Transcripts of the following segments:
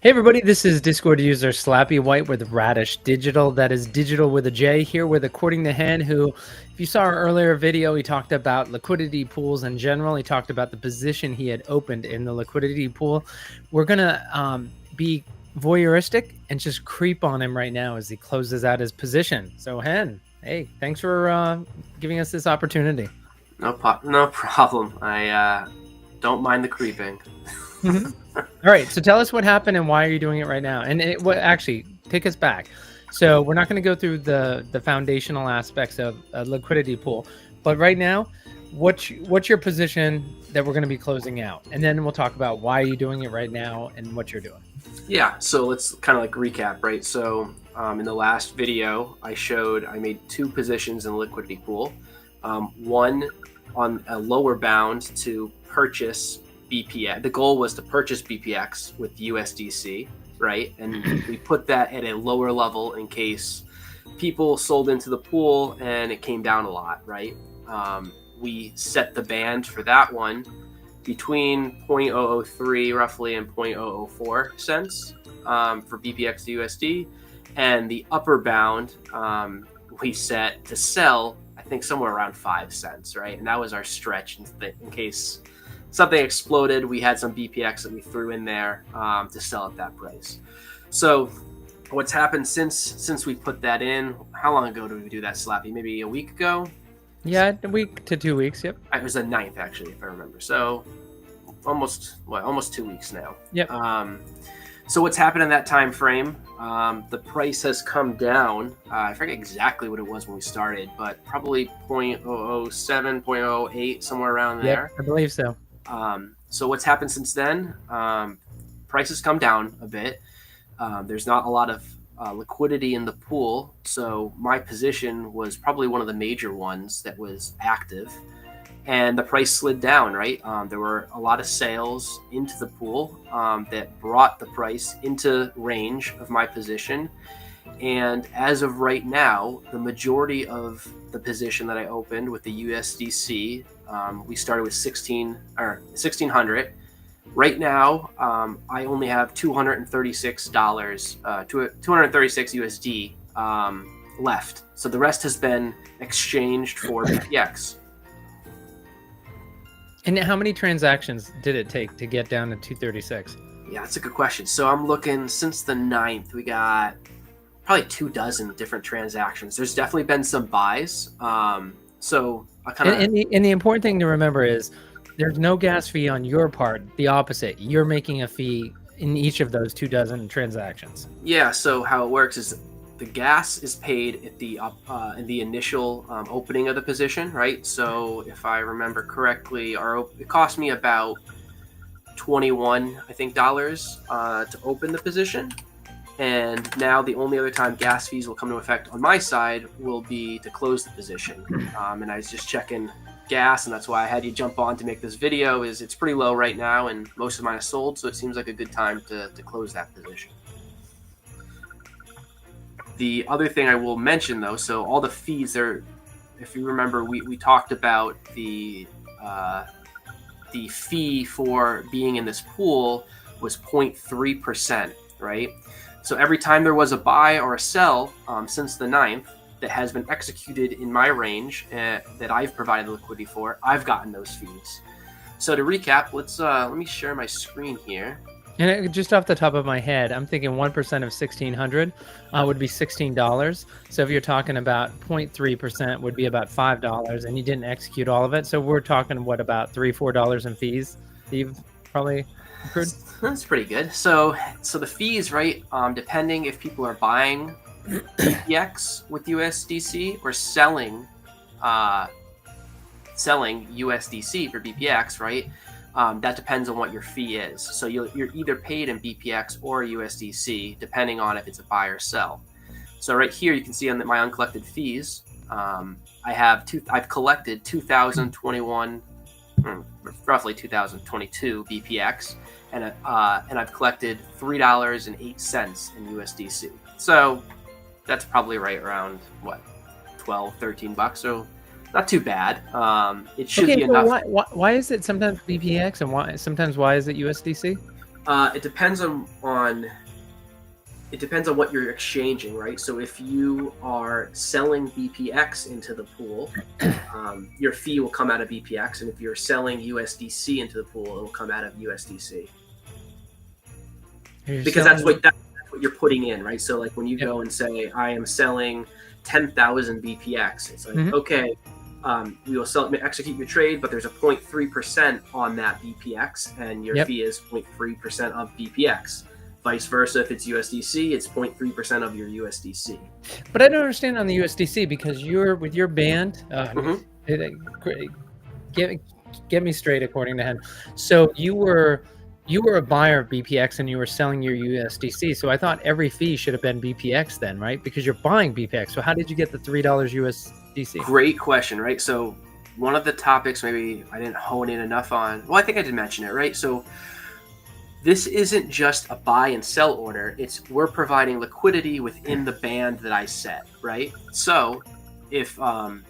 Hey everybody, this is Discord user Slappy White with Radish Digital. That is digital with a J, here with According to Hen, who, if you saw our earlier video, he talked about liquidity pools in general. He talked about the position he had opened in the liquidity pool. We're going to be voyeuristic and just creep on him right now as he closes out his position. So Hen, hey, thanks for giving us this opportunity. No problem. I don't mind the creeping. All right, so tell us what happened and why are you doing it right now? And actually, take us back. So we're not going to go through the foundational aspects of a liquidity pool, but right now, what's your position that we're going to be closing out? And then we'll talk about why are you doing it right now and what you're doing. Yeah, so let's kind of like recap, right? So in the last video, I made two positions in the liquidity pool. One on a lower bound to purchase BPX. The goal was to purchase BPX with USDC, right? And we put that at a lower level in case people sold into the pool and it came down a lot, right? We set the band for that one between 0.003 roughly and 0.004 cents for BPX to USD. And the upper bound we set to sell, I think somewhere around 5 cents, right? And that was our stretch in case something exploded. We had some BPX that we threw in there to sell at that price. So what's happened since we put that in? How long ago did we do that, Slappy? Maybe a week ago? Yeah, a week to 2 weeks. Yep. It was the 9th, actually, if I remember. So almost 2 weeks now. Yep. So what's happened in that time frame? The price has come down. I forget exactly what it was when we started, but probably 0.007, 0.08, somewhere around there. Yep, I believe so. So what's happened since then? Prices come down a bit. There's not a lot of liquidity in the pool, so my position was probably one of the major ones that was active, and the price slid down, right? There were a lot of sales into the pool that brought the price into range of my position. And as of right now, the majority of the position that I opened with the USDC, we started with 1600. Right now, I only have $236, 236 USD left. So the rest has been exchanged for BPX. And how many transactions did it take to get down to 236? Yeah, that's a good question. So I'm looking since the 9th, we got probably 24 different transactions. There's definitely been some buys. So I kind of and the important thing to remember is there's no gas fee on your part. The opposite, you're making a fee in each of those 24 transactions. Yeah. So how it works is the gas is paid at the in the initial opening of the position, right? So if I remember correctly, it cost me about $21, I think, to open the position. And now the only other time gas fees will come into effect on my side will be to close the position. And I was just checking gas, and that's why I had you jump on to make this video. It's pretty low right now, and most of mine are sold, so it seems like a good time to close that position. The other thing I will mention, though, so all the fees there, if you remember, we talked about the fee for being in this pool was 0.3%, right? So every time there was a buy or a sell since the 9th that has been executed in my range that I've provided liquidity for, I've gotten those fees. So to recap, let me share my screen here. And just off the top of my head, I'm thinking 1% of 1600 would be $16. So if you're talking about 0.3% would be about $5, and you didn't execute all of it. So we're talking about $3-4 in fees you've probably accrued? That's pretty good. So the fees, right? Depending if people are buying BPX with USDC or selling USDC for BPX, right? That depends on what your fee is. So you're either paid in BPX or USDC, depending on if it's a buy or sell. So right here, you can see on my uncollected fees, I've collected 2021, roughly 2022 BPX, and I've collected $3.08 in USDC. So that's probably right around what, $12-13. So not too bad. It should be enough. Why is it sometimes BPX and why is it USDC? It depends on it depends on what you're exchanging, right? So if you are selling BPX into the pool, your fee will come out of BPX, and if you're selling USDC into the pool, it will come out of USDC. Because that's what you're putting in, right? So like when you go and say, I am selling 10,000 BPX, it's like, okay, we will execute your trade, but there's a 0.3% on that BPX, and your fee is 0.3% of BPX. Vice versa, if it's USDC, it's 0.3% of your USDC. But I don't understand on the USDC, because you're with your band. Get me straight, according to him. So you were a buyer of BPX and you were selling your USDC. So I thought every fee should have been BPX then, right? Because you're buying BPX. So how did you get the $3 USDC? Great question, right? So one of the topics maybe I didn't hone in enough on. Well, I think I did mention it, right? So this isn't just a buy and sell order. We're providing liquidity within the band that I set, right? So if once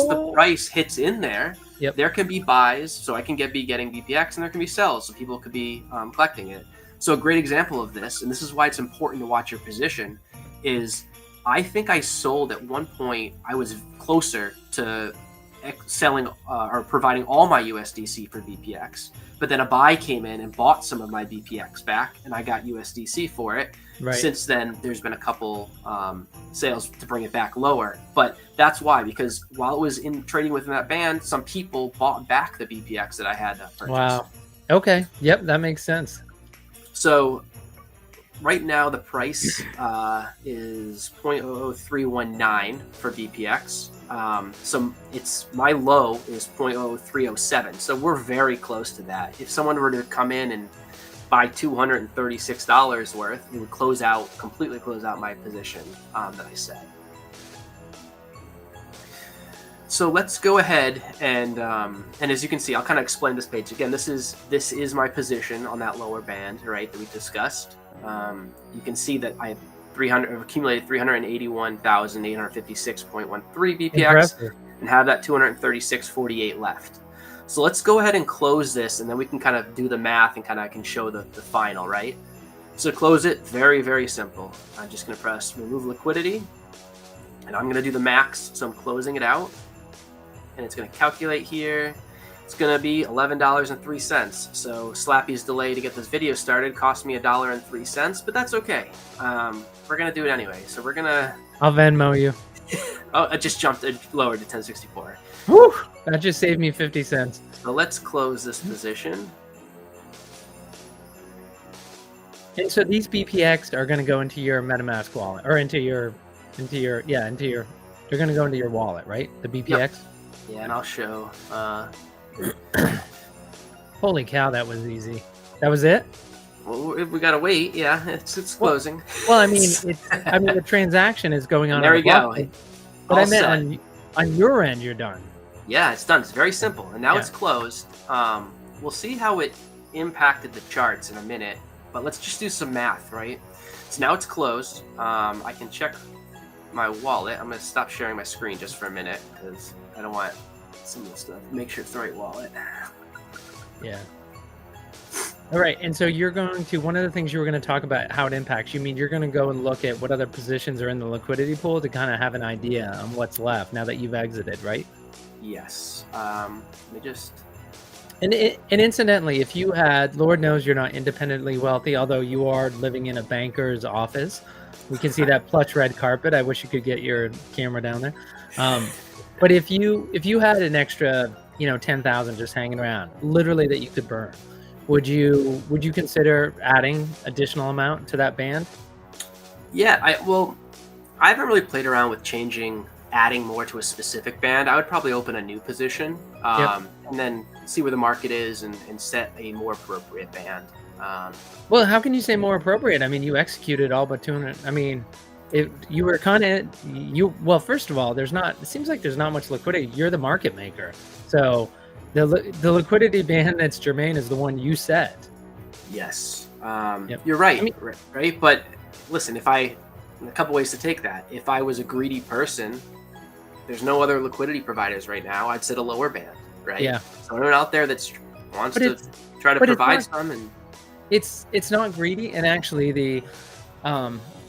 the price hits in there, there can be buys, so I can be getting BPX, and there can be sells, so people could be collecting it. So a great example of this, and this is why it's important to watch your position, is I think I sold at one point. I was closer to selling or providing all my USDC for BPX, but then a buy came in and bought some of my BPX back, and I got USDC for it. Right. Since then, there's been a couple sales to bring it back lower, but that's why, because while it was in trading within that band, some people bought back the BPX that I had to purchase. Wow. Okay. Yep, that makes sense. So right now the price is 0.00319 for BPX. So my low is 0.0307. So we're very close to that. If someone were to come in and buy $236 worth, it would completely close out my position that I set. So let's go ahead and as you can see, I'll kind of explain this page again. This is my position on that lower band, right, that we discussed. You can see that I've accumulated 381,856.13 BPX. Impressive. And have that 236.48 left. So let's go ahead and close this, and then we can kind of do the math and I can show the final, right? So to close it, very, very simple. I'm just going to press remove liquidity, and I'm going to do the max. So I'm closing it out, and it's going to calculate here. It's going to be $11.03. So Slappy's delay to get this video started cost me $1.03, but that's okay. We're going to do it anyway. So we're going to... I'll Venmo you. Oh, I just jumped lower to 1064. Whew, that just saved me 50 cents. So let's close this position. And so these BPX are going to go into your MetaMask wallet, or they're going to go into your wallet, right? The BPX? Yep. Yeah, and I'll show. Holy cow, that was easy. That was it? Well, we gotta wait. Yeah, it's closing. Well, I mean, the transaction is going on. There we go. But I meant on your end, you're done. Yeah, it's done. It's very simple, and now it's closed. We'll see how it impacted the charts in a minute, but let's just do some math, right? So now it's closed. I can check my wallet. I'm gonna stop sharing my screen just for a minute because I don't want some of this stuff. Make sure it's the right wallet. Yeah. All right, and so you're going to, one of the things you were going to talk about how it impacts, you mean you're going to go and look at what other positions are in the liquidity pool to kind of have an idea on what's left now that you've exited, right? Yes. Let me just... And incidentally, if you had, Lord knows you're not independently wealthy, although you are living in a banker's office. We can see that plush red carpet. I wish you could get your camera down there. But if you had an extra, 10,000 just hanging around, literally that you could burn, would you consider adding additional amount to that band? Yeah, I haven't really played around with adding more to a specific band. I would probably open a new position and then see where the market is and set a more appropriate band. Well, how can you say more appropriate? I mean, you executed all but 200. I mean, you were well, first of all, it seems like there's not much liquidity. You're the market maker. So the liquidity band that's germane is the one you set. Yes. You're right. Right. But listen, a couple ways to take that. If I was a greedy person, there's no other liquidity providers right now, I'd set a lower band, right? Yeah. So anyone out there that wants to try to provide some, and it's not greedy, and actually the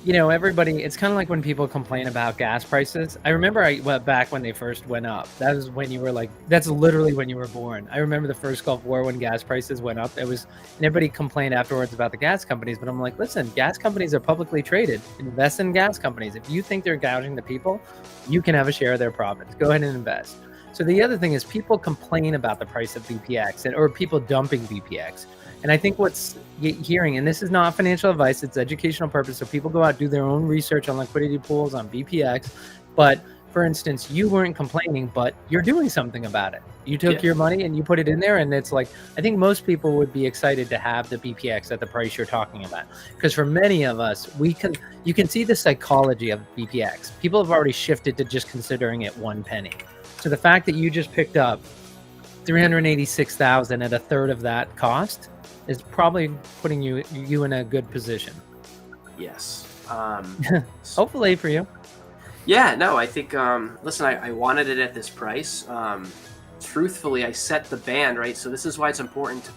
everybody, it's kind of like when people complain about gas prices. I remember I went back when they first went up. That was when you were like, that's literally when you were born. I remember the first Gulf War when gas prices went up. And everybody complained afterwards about the gas companies, but I'm like, listen, gas companies are publicly traded. Invest in gas companies. If you think they're gouging the people, you can have a share of their profits. Go ahead and invest. So the other thing is people complain about the price of BPX or people dumping BPX. And I think what's hearing, and this is not financial advice, it's educational purpose. So people go out, do their own research on liquidity pools, on BPX. But for instance, you weren't complaining, but you're doing something about it. You took your money and you put it in there. And it's like, I think most people would be excited to have the BPX at the price you're talking about. Because for many of us, you can see the psychology of BPX. People have already shifted to just considering it 1 penny. So the fact that you just picked up 386,000 at a third of that cost is probably putting you in a good position. Yes. Hopefully for you. Yeah, no, I think, listen, I wanted it at this price. Truthfully, I set the band, right? So this is why it's important to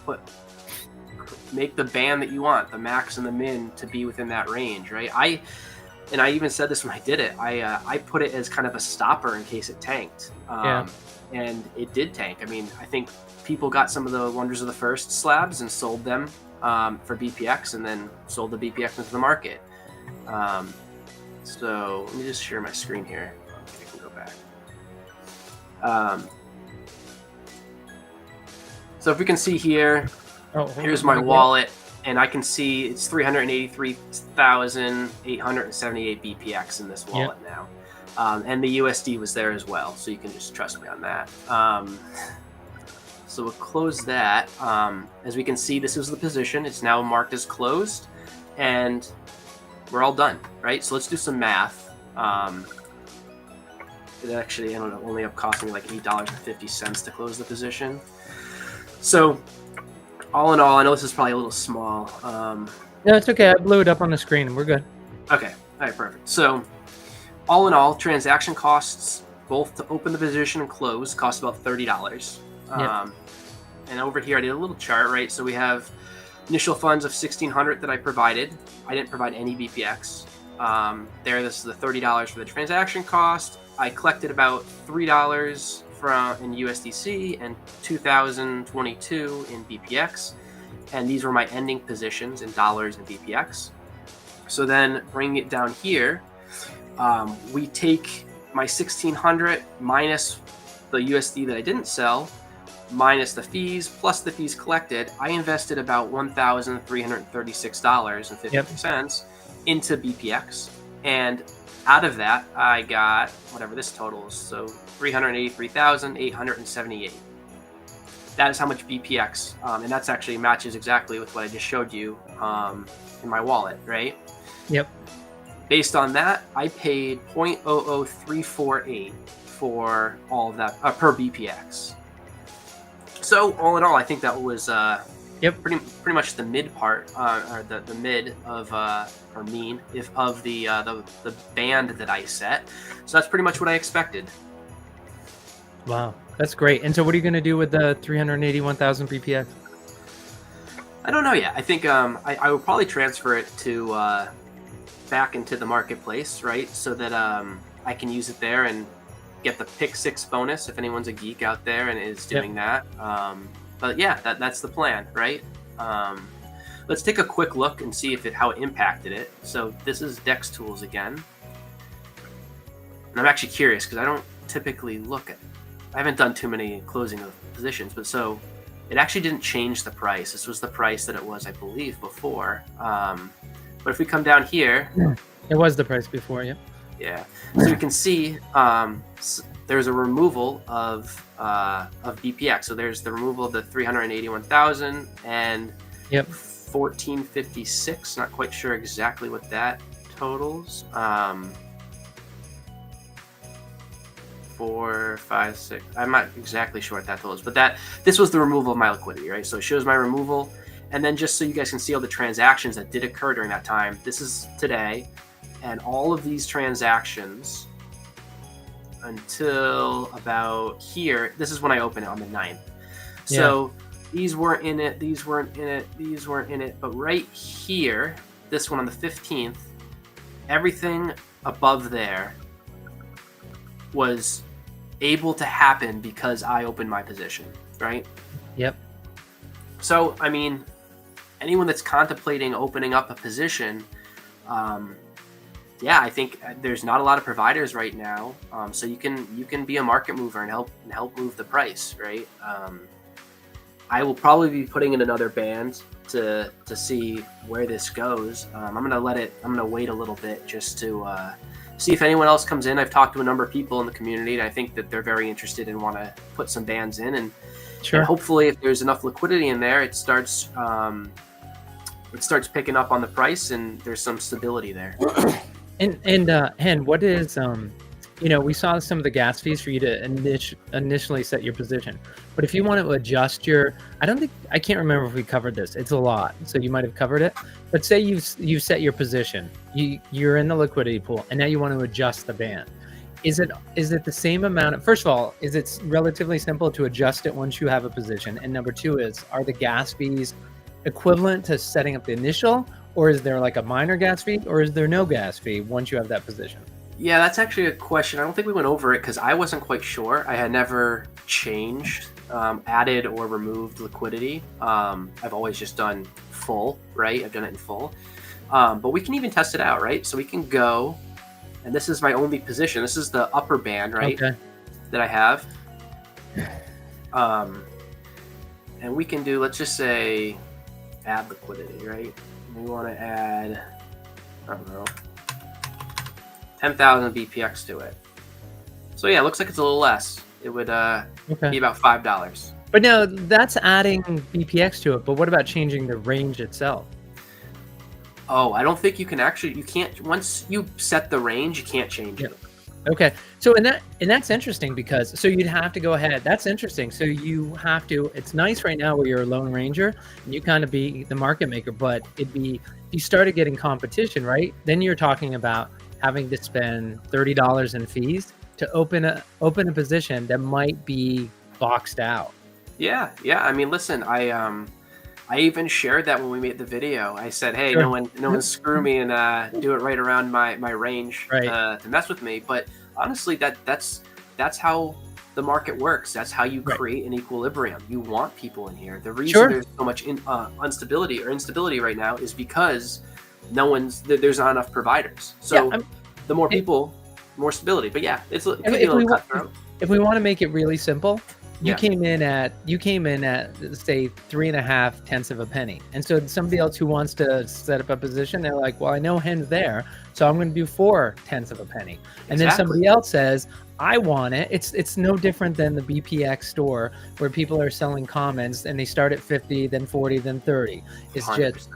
make the band that you want, the max and the min, to be within that range, right? I even said this when I did it. I put it as kind of a stopper in case it tanked. And it did tank. I mean, I think people got some of the Wonders of the First slabs and sold them for BPX, and then sold the BPX into the market. So let me just share my screen here. I can go back. So if we can see here, here's my wallet, and I can see it's 383,878 BPX in this wallet now. And the USD was there as well, so you can just trust me on that. So we'll close that. As we can see, this is the position. It's now marked as closed, and we're all done, right? So let's do some math. It actually ended up only costing me like $8.50 to close the position. So all in all, I know this is probably a little small. No, it's okay. I blew it up on the screen, and we're good. Okay. All right, perfect. So all in all, transaction costs, both to open the position and close, cost about $30. And over here, I did a little chart, right? So we have initial funds of $1,600 that I provided. I didn't provide any BPX. This is the $30 for the transaction cost. I collected about $3 in USDC and 2,022 in BPX. And these were my ending positions in dollars and BPX. So then bringing it down here, we take my 1,600 minus the USD that I didn't sell, minus the fees, plus the fees collected. I invested about $1,336.50 into BPX. And out of that, I got whatever this totals, so 383,878. That is how much BPX, and that's actually matches exactly with what I just showed you in my wallet, right? Yep. Based on that, I paid 0.00348 for all of that per BPX. So all in all, I think that was pretty much the mid part, or the mid of or mean of the band that I set. So that's pretty much what I expected. Wow, that's great. And so, what are you going to do with the 381,000 BPX? I don't know yet. I think I will probably transfer it to back into the marketplace, right? So that I can use it there and get the pick 6 bonus if anyone's a geek out there and is doing that. But yeah, that's the plan, right? Let's take a quick look and see how it impacted it. So this is Dex Tools again. And I'm actually curious because I don't typically look at, I haven't done too many closing of positions, but so it actually didn't change the price. This was the price that it was, I believe, before. But if we come down here, it was the price before, yeah. Yeah, so you can see there's a removal of BPX. So there's the removal of the 381,000 and 1456. Not quite sure exactly what that totals. 4, 5, 6. I'm not exactly sure what that totals, but this was the removal of my liquidity, right? So it shows my removal, and then just so you guys can see all the transactions that did occur during that time. This is today. And all of these transactions until about here, this is when I open it on the 9th. So these weren't in it, these weren't in it, these weren't in it. But right here, this one on the 15th, everything above there was able to happen because I opened my position, right? Yep. So, I mean, anyone that's contemplating opening up a position, yeah, I think there's not a lot of providers right now, so you can be a market mover and help move the price, right? I will probably be putting in another band to see where this goes. I'm gonna wait a little bit just to see if anyone else comes in. I've talked to a number of people in the community, and I think that they're very interested and want to put some bands in, and hopefully, if there's enough liquidity in there, it starts picking up on the price, and there's some stability there. And Hen, what is we saw some of the gas fees for you to initially set your position, but if you want to adjust I can't remember if we covered this. It's a lot, so you might have covered it. But say you set your position, you're in the liquidity pool, and now you want to adjust the band. Is it the same amount? First of all, is it relatively simple to adjust it once you have a position? And number two are the gas fees equivalent to setting up the initial, or is there like a minor gas fee, or is there no gas fee once you have that position? Yeah, that's actually a question. I don't think we went over it because I wasn't quite sure. I had never changed, added or removed liquidity. I've always just done full, right? I've done it in full. But we can even test it out, right? So we can go, and this is my only position. This is the upper band, right? Okay. That I have. And we can do, let's just say, add liquidity, right? We want to add, I don't know, 10,000 BPX to it. So yeah, it looks like it's a little less. It would be about $5. But now that's adding BPX to it. But what about changing the range itself? Oh, I don't think you can't. Once you set the range, you can't change it. Okay. So that's interesting because you'd have to go ahead. That's interesting. So you have to. It's nice right now where you're a lone ranger and you kind of be the market maker. But if you started getting competition, right? Then you're talking about having to spend $30 in fees to open a position that might be boxed out. Yeah. I mean, listen, I even shared that when we made the video. I said, hey, no one screw me and do it right around my range to mess with me. But honestly, that's how the market works. That's how you create an equilibrium. You want people in here. The reason there's so much instability right now is because there's not enough providers. So the more people, more stability. But yeah, it can be a little cutthroat. If we want to make it really simple, you came in at say 3.5 tenths of a penny, and so somebody else who wants to set up a position, they're like, well, I know Hen's there, so I'm going to do 4 tenths of a penny, and then somebody else says, I want it. It's no different than the BPX store where people are selling comments and they start at 50, then 40, then 30. It's 100%. Just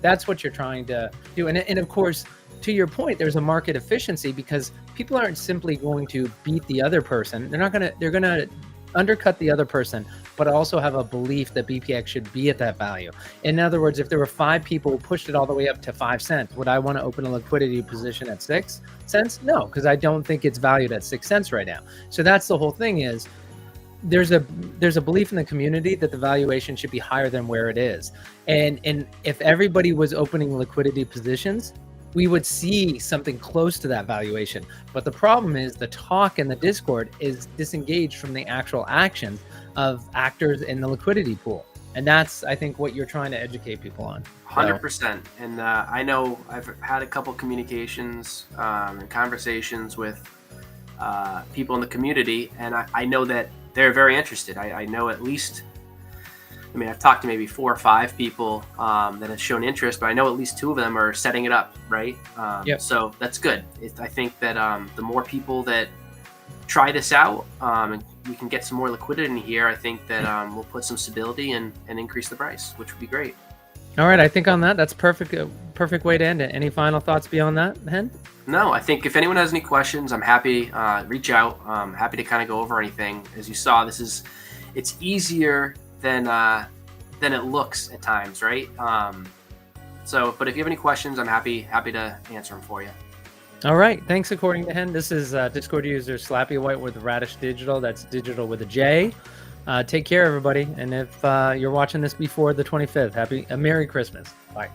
that's what you're trying to do, and of course, to your point, there's a market efficiency because people aren't simply going to beat the other person. They're going to undercut the other person, but also have a belief that BPX should be at that value. In other words, if there were 5 people who pushed it all the way up to 5 cents, would I want to open a liquidity position at 6 cents? No, because I don't think it's valued at 6 cents right now. So that's the whole thing is there's a belief in the community that the valuation should be higher than where it is. And if everybody was opening liquidity positions, we would see something close to that valuation. But the problem is the talk in the Discord is disengaged from the actual actions of actors in the liquidity pool. And that's, I think, what you're trying to educate people on. 100%. And I know I've had a couple communications and conversations with people in the community, and I know that they're very interested. I know at least, I've talked to maybe 4 or 5 people that have shown interest, but I know at least 2 of them are setting it up, right? So that's good. I think that the more people that try this out and we can get some more liquidity in here, I think that we'll put some stability and increase the price, which would be great. All right. I think on that, that's perfect way to end it. Any final thoughts beyond that, Hen? No, I think if anyone has any questions, I'm happy. Reach out. I'm happy to kind of go over anything. As you saw, it's easier than it looks at times, right? But if you have any questions, I'm happy to answer them for you. All right. Thanks, according to Hen. This is Discord user Slappy White with Radish Digital. That's digital with a J. Take care, everybody. And if you're watching this before the 25th, Merry Christmas. Bye.